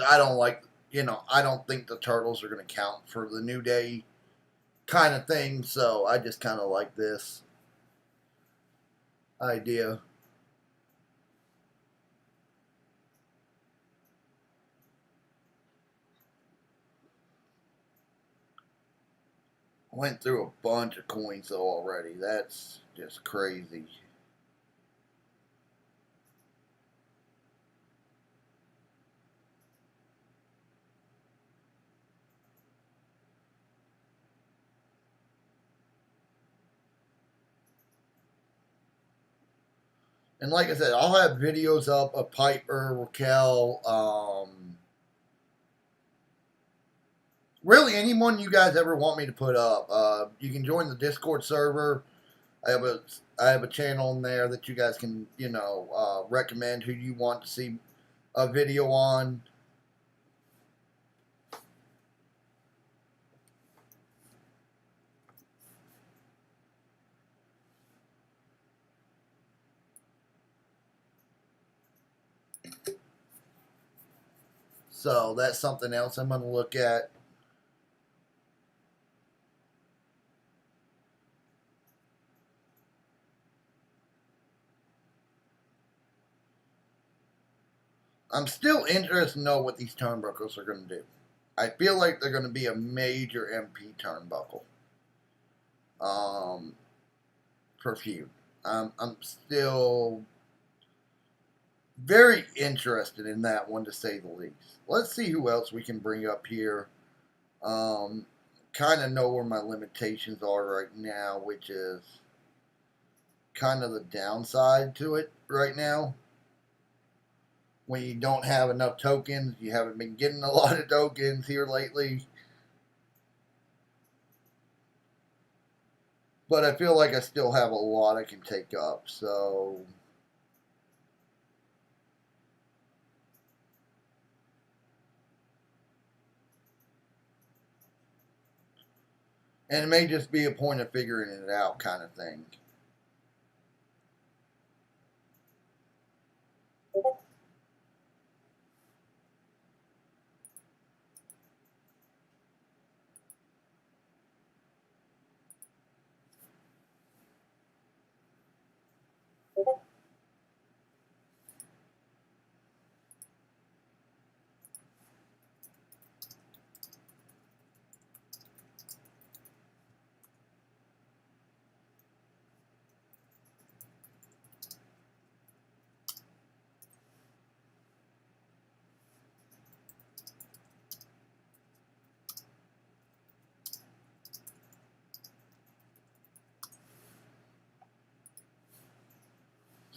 I don't like, I don't think the Turtles are going to count for the New Day kind of thing. So I just kind of like this idea. Went through a bunch of coins though already. That's just crazy. And like I said, I'll have videos up of Piper, Raquel, really anyone you guys ever want me to put up. You can join the Discord server. I have a channel in there that you guys can, recommend who you want to see a video on. So that's something else I'm going to look at. I'm still interested to know what these turnbuckles are going to do. I feel like they're going to be a major MP turnbuckle. For feud. I'm still very interested in that one, to say the least. Let's see who else we can bring up here. Kind of know where my limitations are right now, which is kind of the downside to it right now. When you don't have enough tokens, you haven't been getting a lot of tokens here lately. But I feel like I still have a lot I can take up, so... And it may just be a point of figuring it out kind of thing.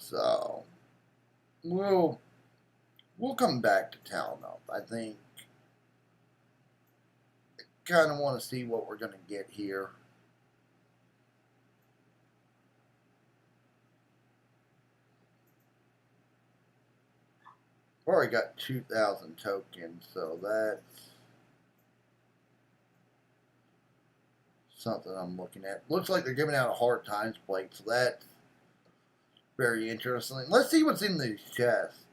So, we'll come back to Town Up. I think kind of want to see what we're going to get here. Already got 2,000 tokens, so that's something I'm looking at. Looks like they're giving out a Hard Times plate, so that's very interesting. Let's see what's in these chests.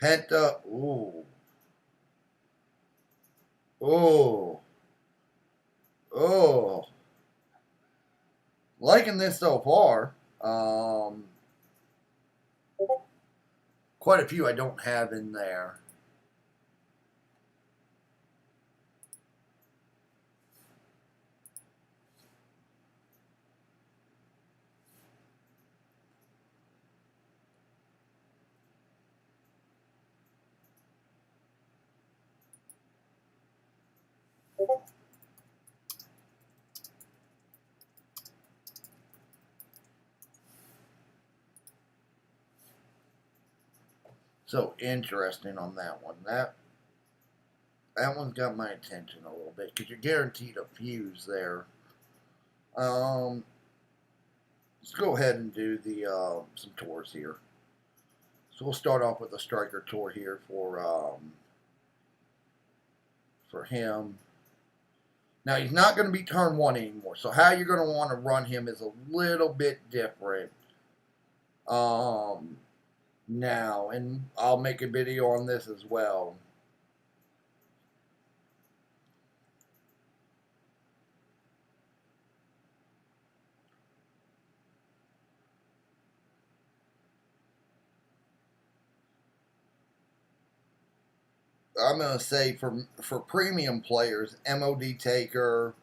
Penta. Ooh. Oh. Oh. Liking this so far. Quite a few I don't have in there. So interesting on that one. That one's got my attention a little bit because you're guaranteed a fuse there. Let's go ahead and do the some tours here. So we'll start off with a striker tour here for him. Now he's not going to be turn 1 anymore. So how you're going to want to run him is a little bit different. Now, and I'll make a video on this as well. I'm gonna say for premium players, MOD Taker,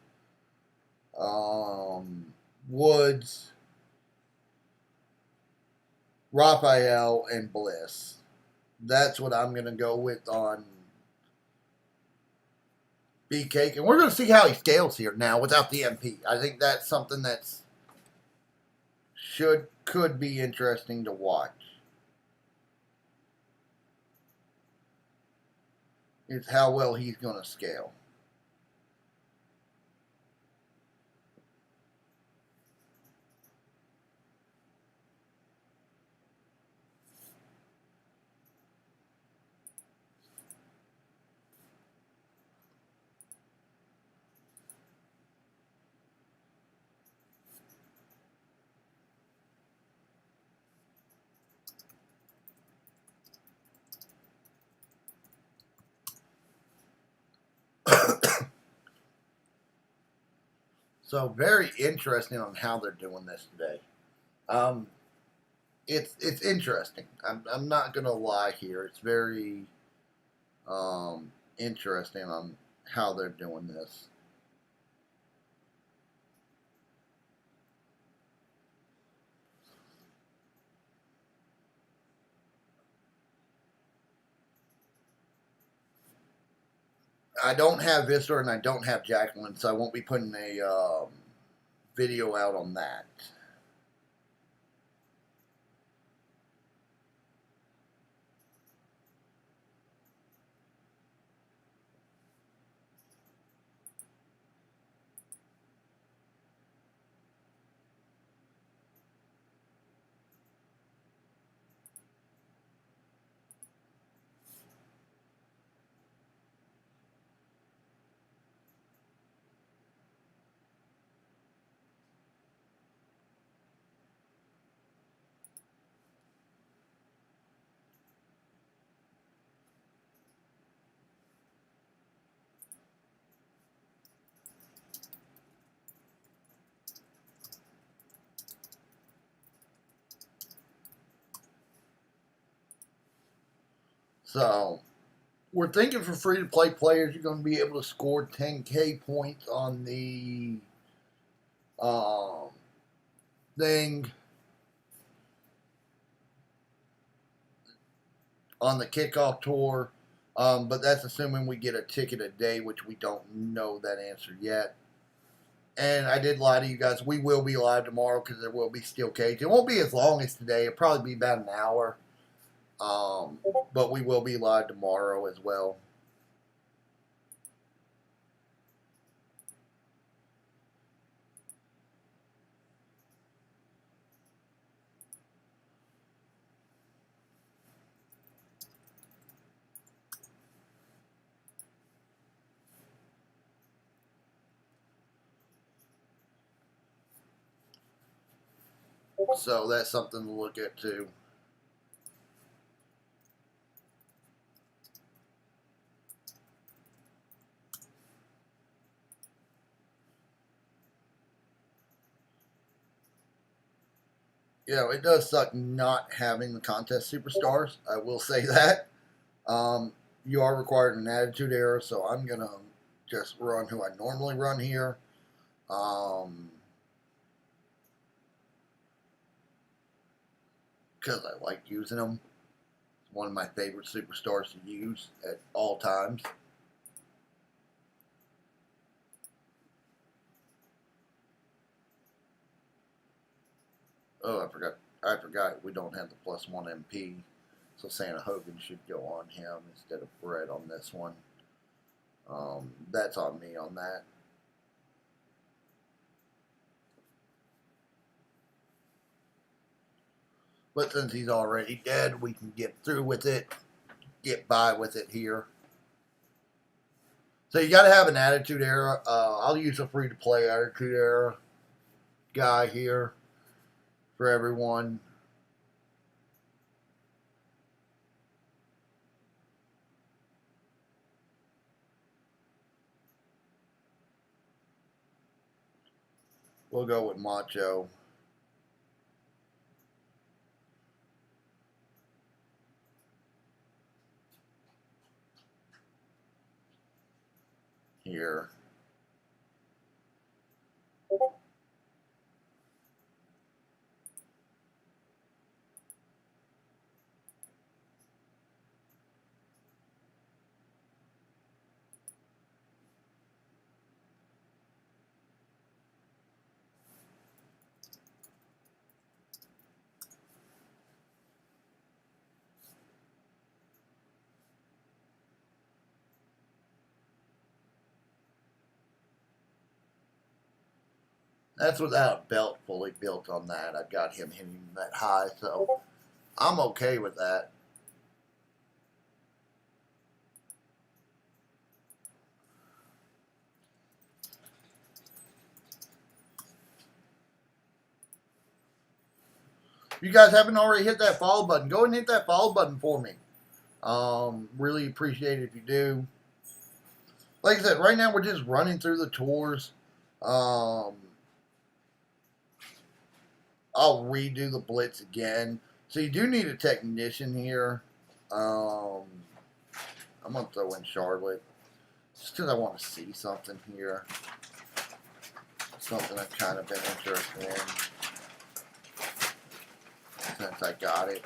Woods, Raphael, and Bliss. That's what I'm gonna go with on BK, and we're gonna see how he scales here now without the MP. I think that's something that's could be interesting to watch. Is how well he's gonna scale. So very interesting on how they're doing this today. It's interesting. I'm not gonna lie here. It's very interesting on how they're doing this. I don't have Visser and I don't have Jacqueline, so I won't be putting a video out on that. So we're thinking for free to play players, you're going to be able to score 10K points on the thing on the kickoff tour. But that's assuming we get a ticket a day, which we don't know that answer yet. And I did lie to you guys. We will be live tomorrow because there will be steel cage. It won't be as long as today. It'll probably be about an hour. But we will be live tomorrow as well. So that's something to look at too. You know, it does suck not having the contest superstars. I will say that. You are required an attitude error, so I'm going to just run who I normally run here. Because I like using them. It's one of my favorite superstars to use at all times. Oh, I forgot we don't have the +1 MP. So Santa Hogan should go on him instead of Brett on this one. That's on me on that. But since he's already dead, we can get through with it. Get by with it here. So you got to have an attitude error. I'll use a free-to-play attitude error guy here for everyone. We'll go with Macho. here. That's without a belt fully built on that. I've got him hitting that high, so I'm okay with that. If you guys haven't already hit that follow button, go ahead and hit that follow button for me. Really appreciate it if you do. Like I said, right now we're just running through the tours. I'll redo the blitz again. So you do need a technician here. I'm going to throw in Charlotte. Just because I want to see something here. Something I've kind of been interested in. Since I got it.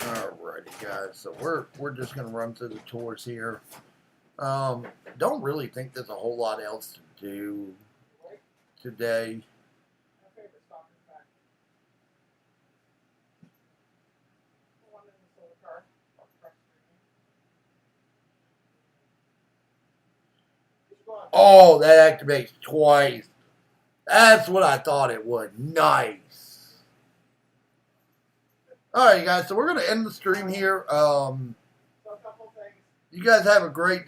Alrighty, guys. So we're just gonna run through the tours here. Don't really think there's a whole lot else to do today. Oh, that activates twice. That's what I thought it would. Nice. Alright, guys. So we're gonna end the stream here. You guys have a great